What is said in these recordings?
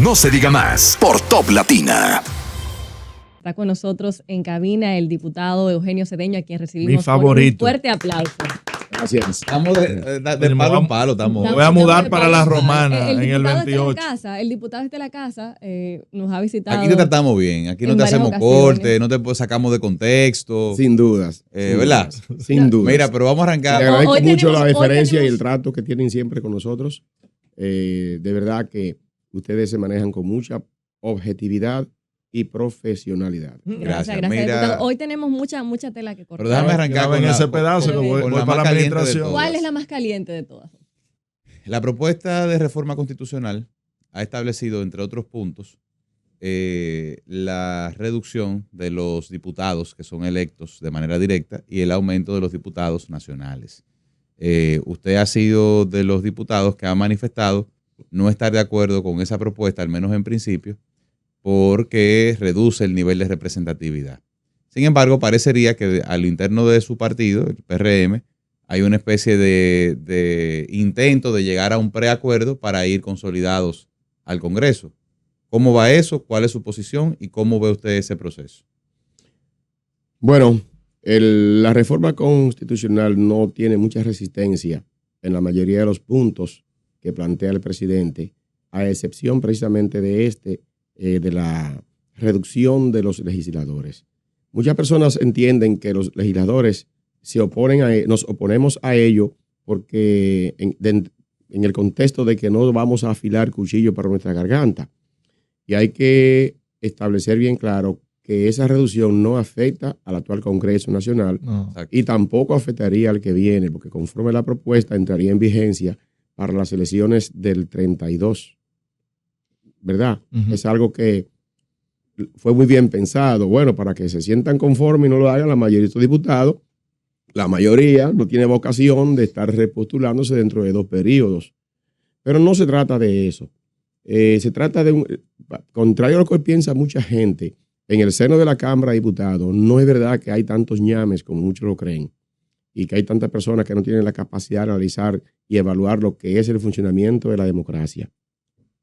No se diga más por Top Latina. Está con nosotros en cabina el diputado Eugenio Cedeño, a quien recibimos Mi favorito. con un fuerte aplauso. Gracias. Estamos de palo en palo. Estamos. Voy a mudar para la Romana en el 28. El diputado de la casa nos ha visitado. Aquí te tratamos bien. Aquí no te hacemos corte, no te sacamos de contexto. Sin dudas. ¿Verdad? Sin dudas. Mira, pero vamos a arrancar. Le agradezco Hoy mucho la tenemos- deferencia y el trato que tienen siempre con nosotros. De verdad que ustedes se manejan con mucha objetividad y profesionalidad. Gracias, Mira, diputado. Hoy tenemos mucha tela que cortar. Pero déjame arrancar en ese pedazo que voy con la para la más caliente de administración. todas. ¿Cuál es la más caliente de todas? La propuesta de reforma constitucional ha establecido, entre otros puntos, la reducción de los diputados que son electos de manera directa y el aumento de los diputados nacionales. Usted ha sido de los diputados que ha manifestado no estar de acuerdo con esa propuesta, al menos en principio, porque reduce el nivel de representatividad. Sin embargo, parecería que al interno de su partido, el PRM, hay una especie de intento de llegar a un preacuerdo para ir consolidados al Congreso. ¿Cómo va eso? ¿Cuál es su posición? ¿Y cómo ve usted ese proceso? Bueno, la reforma constitucional no tiene mucha resistencia en la mayoría de los puntos que plantea el presidente, a excepción precisamente de la reducción de los legisladores. Muchas personas entienden que los legisladores nos oponemos a ello porque en el contexto de que no vamos a afilar cuchillo para nuestra garganta. Y hay que establecer bien claro que esa reducción no afecta al actual Congreso Nacional y tampoco afectaría al que viene, porque conforme la propuesta entraría en vigencia para las elecciones del 32, ¿verdad? Es algo que fue muy bien pensado. Bueno, para que se sientan conformes y no lo hagan la mayoría de estos diputados, la mayoría no tiene vocación de estar repostulándose dentro de 2 periodos. Pero no se trata de eso. Se trata de contrario a lo que piensa mucha gente, en el seno de la Cámara de Diputados, no es verdad que hay tantos ñames como muchos lo creen y que hay tantas personas que no tienen la capacidad de analizar y evaluar lo que es el funcionamiento de la democracia.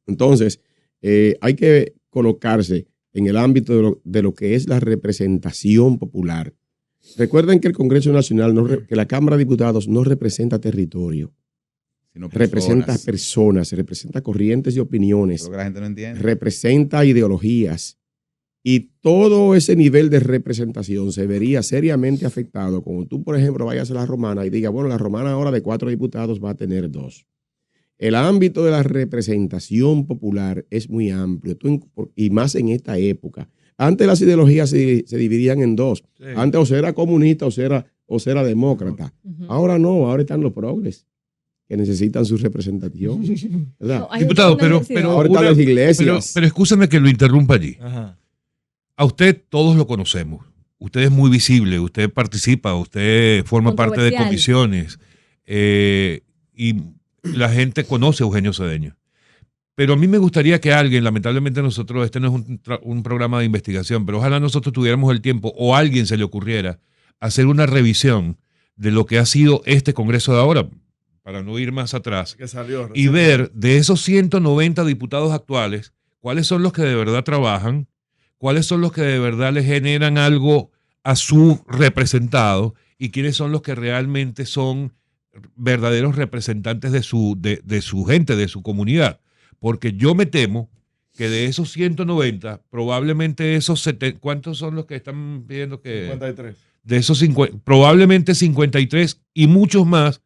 Entonces, hay que colocarse en el ámbito de lo que es la representación popular. Recuerden que el Congreso Nacional, que la Cámara de Diputados no representa territorio, Sino representa personas, representa corrientes y opiniones, Lo que la gente no entiende. representa ideologías. Y todo ese nivel de representación se vería seriamente afectado cuando tú, por ejemplo, vayas a la Romana y digas, bueno, la Romana ahora de 4 diputados va a tener 2. El ámbito de la representación popular es muy amplio, y más en esta época. Antes las ideologías se dividían en 2. Sí. Antes o se era comunista o se era demócrata. Ahora no, ahora están los progres que necesitan su representación. No, diputado, pero ahora están las iglesias. Pero excúseme que lo interrumpa allí. Ajá. A usted todos lo conocemos. Usted es muy visible, usted participa, usted forma parte de comisiones y la gente conoce a Eugenio Cedeño. Pero a mí me gustaría que alguien, lamentablemente nosotros, este no es un programa de investigación, pero ojalá nosotros tuviéramos el tiempo o a alguien se le ocurriera hacer una revisión de lo que ha sido este Congreso de ahora, para no ir más atrás, y ver de esos 190 diputados actuales, cuáles son los que de verdad trabajan, cuáles son los que de verdad le generan algo a su representado y quiénes son los que realmente son verdaderos representantes de su gente, de su comunidad. Porque yo me temo que de esos 190, probablemente esos 70, ¿cuántos son los que están pidiendo que? 53. De esos 50, probablemente 53 y muchos más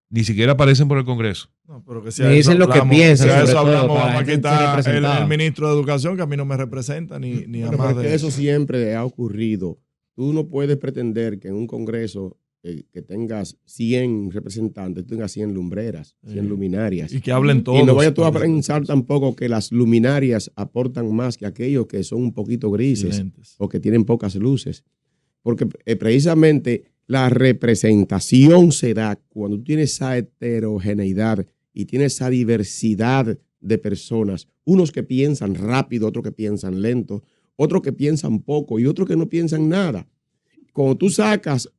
ni siquiera aparecen por el Congreso. No, pero que si me dicen lo que piensan. Si a eso hablamos, todo, vamos a quitar el ministro de Educación, que a mí no me representa ni a más de eso. Siempre ha ocurrido. Tú no puedes pretender que en un Congreso que tengas 100 representantes, tú tengas 100 lumbreras, 100 luminarias. Y que hablen todos. Y no vayas tú a pensar tampoco que las luminarias aportan más que aquellos que son un poquito grises o que tienen pocas luces. Porque precisamente la representación se da cuando tú tienes esa heterogeneidad y tienes esa diversidad de personas. Unos que piensan rápido, otros que piensan lento, otros que piensan poco y otros que no piensan nada. Cuando tú sacas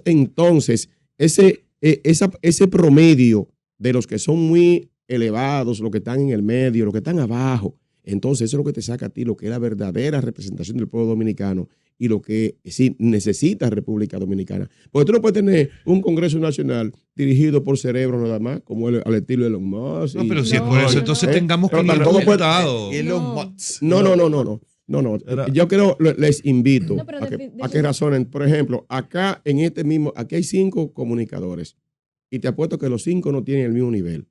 entonces ese promedio de los que son muy elevados, los que están en el medio, los que están abajo. Entonces eso es lo que te saca a ti, lo que es la verdadera representación del pueblo dominicano y lo que sí necesita República Dominicana. Porque tú no puedes tener un Congreso Nacional dirigido por cerebros nada más, como al estilo de Elon Musk. No, pero si es por eso, entonces tengamos pero 500 tampoco puede- diputados. No. Yo creo, les invito No, pero a que razonen. Por ejemplo, acá aquí hay 5 comunicadores y te apuesto que los 5 no tienen el mismo nivel.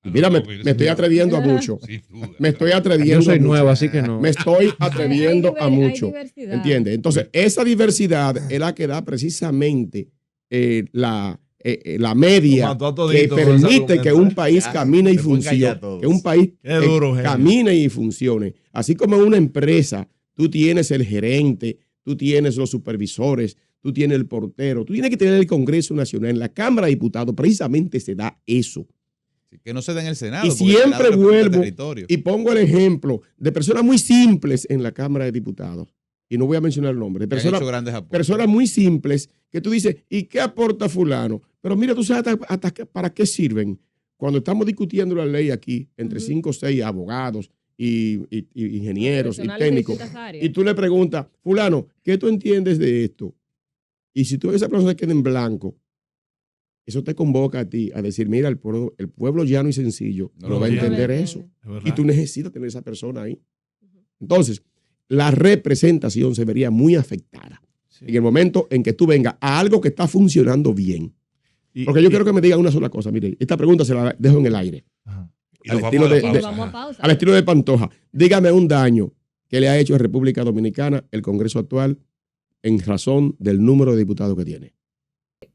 Mira, me estoy atreviendo a mucho. Sin duda. Me estoy atreviendo. Yo soy a mucho. nuevo, así que no. Me estoy atreviendo a Hay mucho. diversidad. ¿Entiendes? Entonces, esa diversidad es la que da precisamente la media Lo mató a que todito con ese permite que argumento. un país camine y me pueden callar funcione. todos. Que un país Qué duro, genio. camine y funcione. Así como en una empresa, tú tienes el gerente, tú tienes los supervisores, tú tienes el portero, tú tienes que tener el Congreso Nacional. En la Cámara de Diputados precisamente se da eso. Que no se da en el Senado. Y porque el siempre Senado representa vuelvo territorio. y pongo el ejemplo de personas muy simples en la Cámara de Diputados. Y no voy a mencionar el nombre. Que han hecho grandes aportes. Personas muy simples que tú dices, ¿y qué aporta fulano? Pero mira, tú sabes hasta para qué sirven. Cuando estamos discutiendo la ley aquí, entre 5 o 6 abogados y ingenieros y Profesionales de técnicos, distintas áreas. y tú le preguntas, fulano, ¿qué tú entiendes de esto? Y si tú esa persona se queda en blanco, eso te convoca a ti a decir, mira, el pueblo llano y sencillo No no lo va a entiende. entender No lo eso. Es verdad. Y tú necesitas tener esa persona ahí. Entonces, la representación se vería muy afectada en el momento en que tú vengas a algo que está funcionando bien. Porque yo quiero que me digan una sola cosa. Mire, esta pregunta se la dejo en el aire. Ajá. Y al nos estilo vamos a la de- pausa. Vamos a pausa. Al estilo de Pantoja. Dígame un daño que le ha hecho a República Dominicana el Congreso actual en razón del número de diputados que tiene.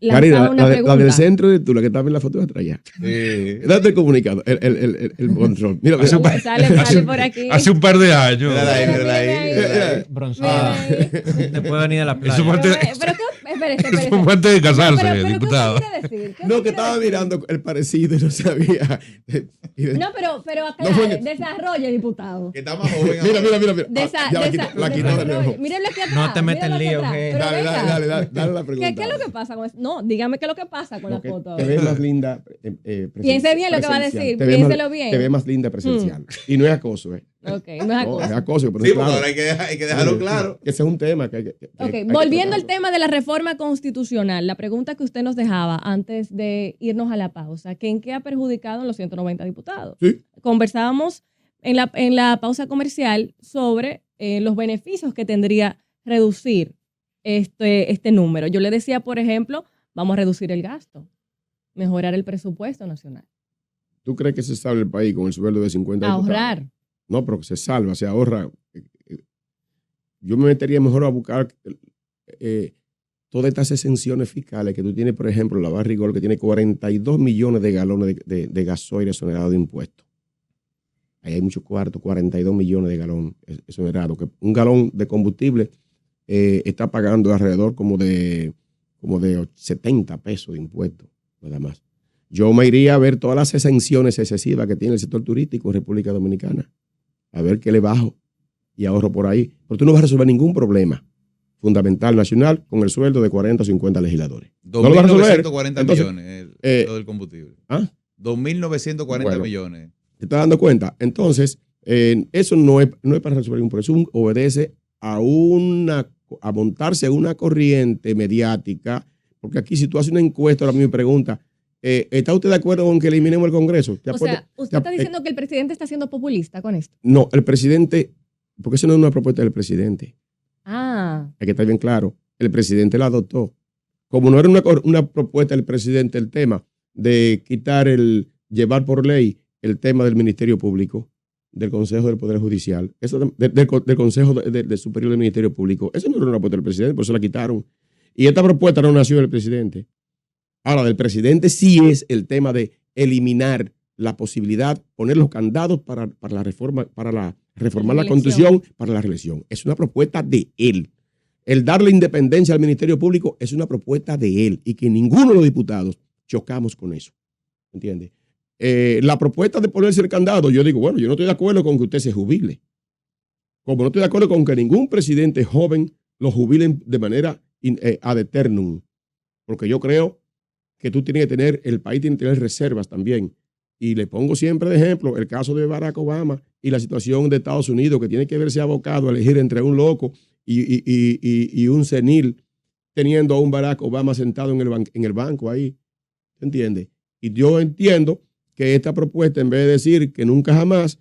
Karina, Una la del pregunta. centro de tú, la que estaba en la foto de atrás allá. Date el comunicado, el control. Mira, Hace un par- Sale por aquí. Hace un par de años. Mírala ahí, mírala ahí, Mira, mírala ahí. Bronceado. Mira Te puede venir a la Eso playa. fue antes, Pero qué, espérese. eso fue antes de casarse, Pero, ¿qué diputado. usted quiere decir? ¿Qué no, usted que estaba quiere decir? mirando el parecido y no sabía. No, pero aclare, No fue- desarrolle, diputado. Que está más joven Mira, ahora. mira. Ya la quitó de nuevo. Mírenle aquí atrás. No te metas en mírenlo aquí lío, atrás. que- Pero Dale venga, la pregunta. ¿Qué es lo que pasa con eso? No, dígame qué es lo que pasa con No, la que foto. te ves más linda. Piense bien lo que va a presencial. decir, Te ves más- piénselo bien. Te ves más linda presencial. Y no es acoso, ¿eh? Ok, no es No, es acoso. acoso. Pero Sí, claro. porque ahora hay que dejarlo claro. Ese es un tema que hay que Ok, hay que volviendo al tratarlo. tema de la reforma constitucional, la pregunta que usted nos dejaba antes de irnos a la pausa, que ¿en qué ha perjudicado a los 190 diputados? Sí. Conversábamos en la pausa comercial sobre los beneficios que tendría reducir este número. Yo le decía, por ejemplo, vamos a reducir el gasto, mejorar el presupuesto nacional, ¿Tú crees que se salva el país con el sueldo de 50 diputados? ahorrar. No, pero se salva, se ahorra. Yo me metería mejor a buscar todas estas exenciones fiscales que tú tienes, por ejemplo, la Barrigol, que tiene 42 millones de galones de gasoil exonerado de impuestos. Ahí hay muchos cuartos, 42 millones de galones exonerados. Que un galón de combustible está pagando alrededor como de 70 pesos de impuestos, nada más. Yo me iría a ver todas las exenciones excesivas que tiene el sector turístico en República Dominicana, a ver qué le bajo y ahorro por ahí. Pero tú no vas a resolver ningún problema fundamental nacional con el sueldo de 40 o 50 legisladores. No lo vas a resolver. 2.940 Entonces, millones lo del combustible. ¿Ah? 2.940 Bueno. millones. ¿Te estás dando cuenta? Entonces, eso no es para resolver ningún problema. Eso obedece a montarse a una corriente mediática, porque aquí si tú haces una encuesta ahora mismo y preguntas, ¿está usted de acuerdo con que eliminemos el Congreso? O sea, usted está diciendo que el presidente está siendo populista con esto. No, el presidente, porque eso no es una propuesta del presidente. Ah, Hay que estar bien claro. El presidente la adoptó. Como no era una propuesta del presidente el tema de llevar por ley el tema del Ministerio Público, del Consejo del Poder Judicial, eso del Consejo del Superior del Ministerio Público, eso no era una propuesta del presidente, por eso la quitaron. Y esta propuesta no nació del presidente. Ahora, del presidente sí es el tema de eliminar la posibilidad, poner los candados para la reforma, para reformar la Constitución, para la reelección. Es una propuesta de él. El darle independencia al Ministerio Público es una propuesta de él y que ninguno de los diputados chocamos con eso. ¿Entiendes? La propuesta de ponerse el candado, yo digo, bueno, yo no estoy de acuerdo con que usted se jubile. Como no estoy de acuerdo con que ningún presidente joven lo jubilen de manera ad eternum. Porque yo creo que el país tiene que tener reservas también y le pongo siempre de ejemplo el caso de Barack Obama y la situación de Estados Unidos, que tiene que verse abocado a elegir entre un loco y un senil, teniendo a un Barack Obama sentado en el banco ahí. ¿Se entiende? Y yo entiendo que esta propuesta, en vez de decir que nunca jamás,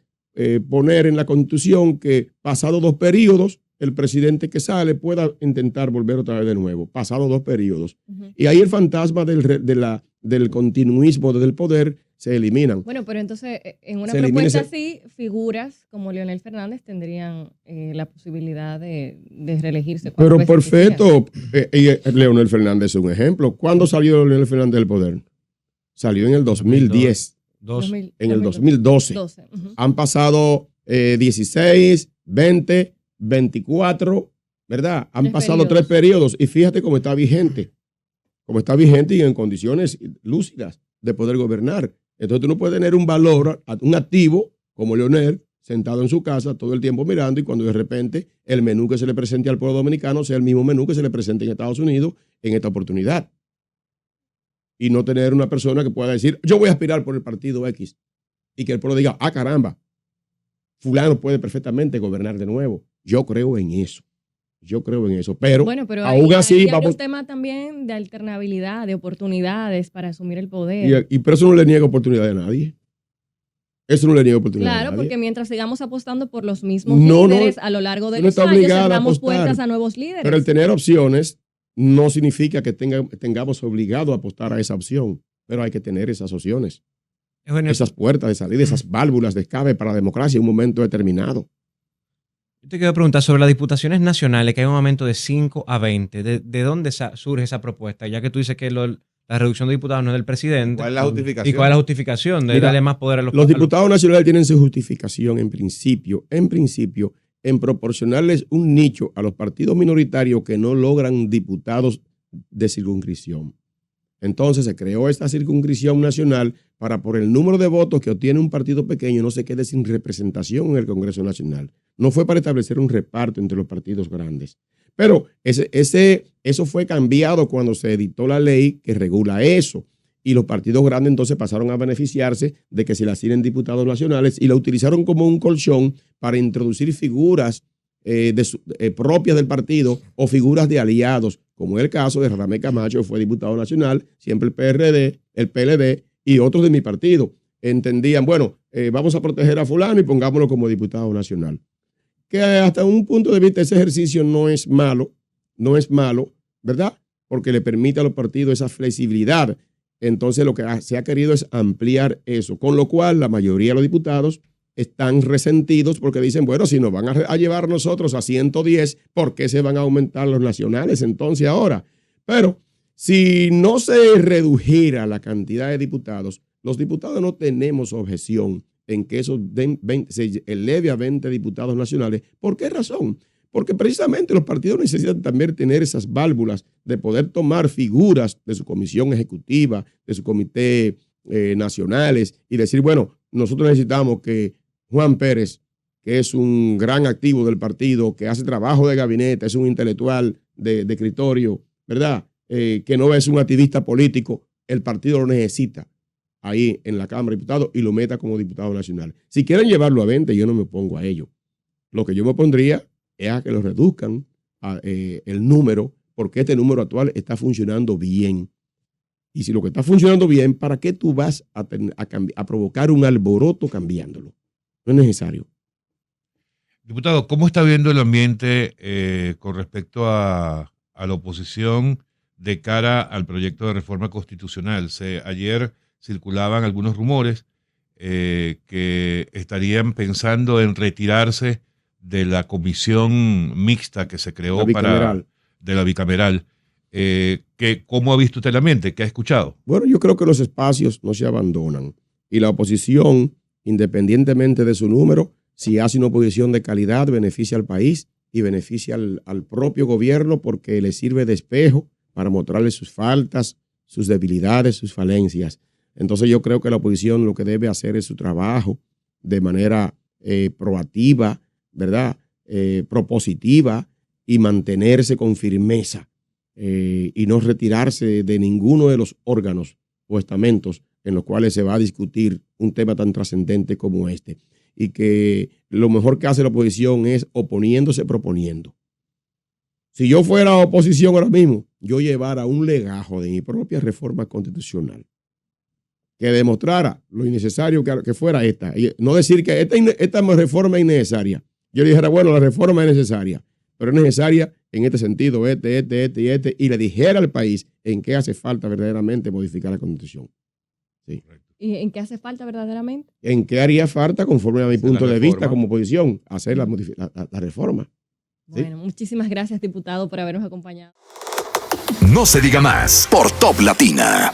poner en la Constitución que pasados 2 periodos, el presidente que sale pueda intentar volver otra vez de nuevo, pasados 2 periodos. Y ahí el fantasma del continuismo del poder se eliminan. Bueno, pero entonces en una propuesta así, figuras como Leonel Fernández tendrían la posibilidad de reelegirse. Pero perfecto, Leonel Fernández es un ejemplo. ¿Cuándo salió Leonel Fernández del poder? Salió en el 2010. En el 2012. Han pasado 16, 20, 24, ¿verdad? Han pasado 3 periodos y fíjate cómo está vigente. Cómo está vigente y en condiciones lúcidas de poder gobernar. Entonces tú no puedes tener un valor, un activo como Leonel, sentado en su casa todo el tiempo mirando y cuando de repente el menú que se le presente al pueblo dominicano sea el mismo menú que se le presente en Estados Unidos en esta oportunidad. Y no tener una persona que pueda decir, yo voy a aspirar por el partido X. Y que el pueblo diga, ah, caramba, fulano puede perfectamente gobernar de nuevo. Yo creo en eso. Pero, bueno, pero aún así vamos... un tema también de alternabilidad, de oportunidades para asumir el poder. Pero eso no le niega oportunidad a nadie. Eso no le niega oportunidad a nadie. Claro, porque mientras sigamos apostando por los mismos líderes a lo largo de los años, cerramos puertas a nuevos líderes. Pero el tener opciones no significa que tengamos obligado a apostar a esa opción, pero hay que tener esas opciones, esas puertas de salida, esas válvulas de escape para la democracia en un momento determinado. Yo te quiero preguntar sobre las diputaciones nacionales, que hay un aumento de 5 a 20. ¿De dónde surge esa propuesta? Ya que tú dices que la reducción de diputados no es del presidente. ¿Cuál es la justificación? ¿Y cuál es la justificación de darle más poder a los diputados nacionales tienen su justificación en principio, en proporcionarles un nicho a los partidos minoritarios que no logran diputados de circunscripción. Entonces se creó esta circunscripción nacional para por el número de votos que obtiene un partido pequeño no se quede sin representación en el Congreso Nacional. No fue para establecer un reparto entre los partidos grandes. Pero eso fue cambiado cuando se editó la ley que regula eso. Y los partidos grandes entonces pasaron a beneficiarse de que se le asignen diputados nacionales y la utilizaron como un colchón para introducir figuras propias del partido o figuras de aliados, como es el caso de Radamés Camacho, que fue diputado nacional, siempre el PRD, el PLD y otros de mi partido. Entendían, bueno, vamos a proteger a fulano y pongámoslo como diputado nacional. Que hasta un punto de vista ese ejercicio no es malo, ¿verdad? Porque le permite a los partidos esa flexibilidad. Entonces lo que se ha querido es ampliar eso, con lo cual la mayoría de los diputados están resentidos porque dicen, bueno, si nos van a llevar nosotros a 110, ¿por qué se van a aumentar los nacionales entonces ahora? Pero si no se redujera la cantidad de diputados, los diputados no tenemos objeción en que esos 20, se eleve a 20 diputados nacionales. ¿Por qué razón? Porque precisamente los partidos necesitan también tener esas válvulas de poder tomar figuras de su comisión ejecutiva, de su comité nacionales y decir, bueno, nosotros necesitamos que Juan Pérez, que es un gran activo del partido, que hace trabajo de gabinete, es un intelectual de escritorio, ¿verdad? Que no es un activista político, el partido lo necesita ahí en la Cámara de Diputados y lo meta como diputado nacional. Si quieren llevarlo a 20, yo no me opongo a ello. Lo que yo me opondría es a que lo reduzcan el número, porque este número actual está funcionando bien. Y si lo que está funcionando bien, ¿para qué tú vas a provocar un alboroto cambiándolo? No es necesario. Diputado, ¿cómo está viendo el ambiente con respecto a la oposición de cara al proyecto de reforma constitucional? Ayer circulaban algunos rumores que estarían pensando en retirarse de la comisión mixta que se creó de la bicameral. ¿Cómo ha visto usted el ambiente? ¿Qué ha escuchado? Bueno, yo creo que los espacios no se abandonan y la oposición, independientemente de su número, si hace una oposición de calidad, beneficia al país y beneficia al propio gobierno porque le sirve de espejo para mostrarle sus faltas, sus debilidades, sus falencias. Entonces yo creo que la oposición lo que debe hacer es su trabajo de manera proactiva, ¿verdad? Propositiva y mantenerse con firmeza y no retirarse de ninguno de los órganos o estamentos en los cuales se va a discutir un tema tan trascendente como este. Y que lo mejor que hace la oposición es oponiéndose, proponiendo. Si yo fuera oposición ahora mismo, yo llevara un legajo de mi propia reforma constitucional que demostrara lo innecesario que fuera esta. Y no decir que esta reforma es innecesaria. Yo le dijera, bueno, la reforma es necesaria, pero es necesaria en este sentido, y le dijera al país en qué hace falta verdaderamente modificar la Constitución. Sí. ¿Y en qué hace falta verdaderamente? ¿En qué haría falta, conforme a mi punto de reforma. vista como oposición, hacer la reforma? ¿Sí? Bueno, muchísimas gracias, diputado, por habernos acompañado. No se diga más por Top Latina.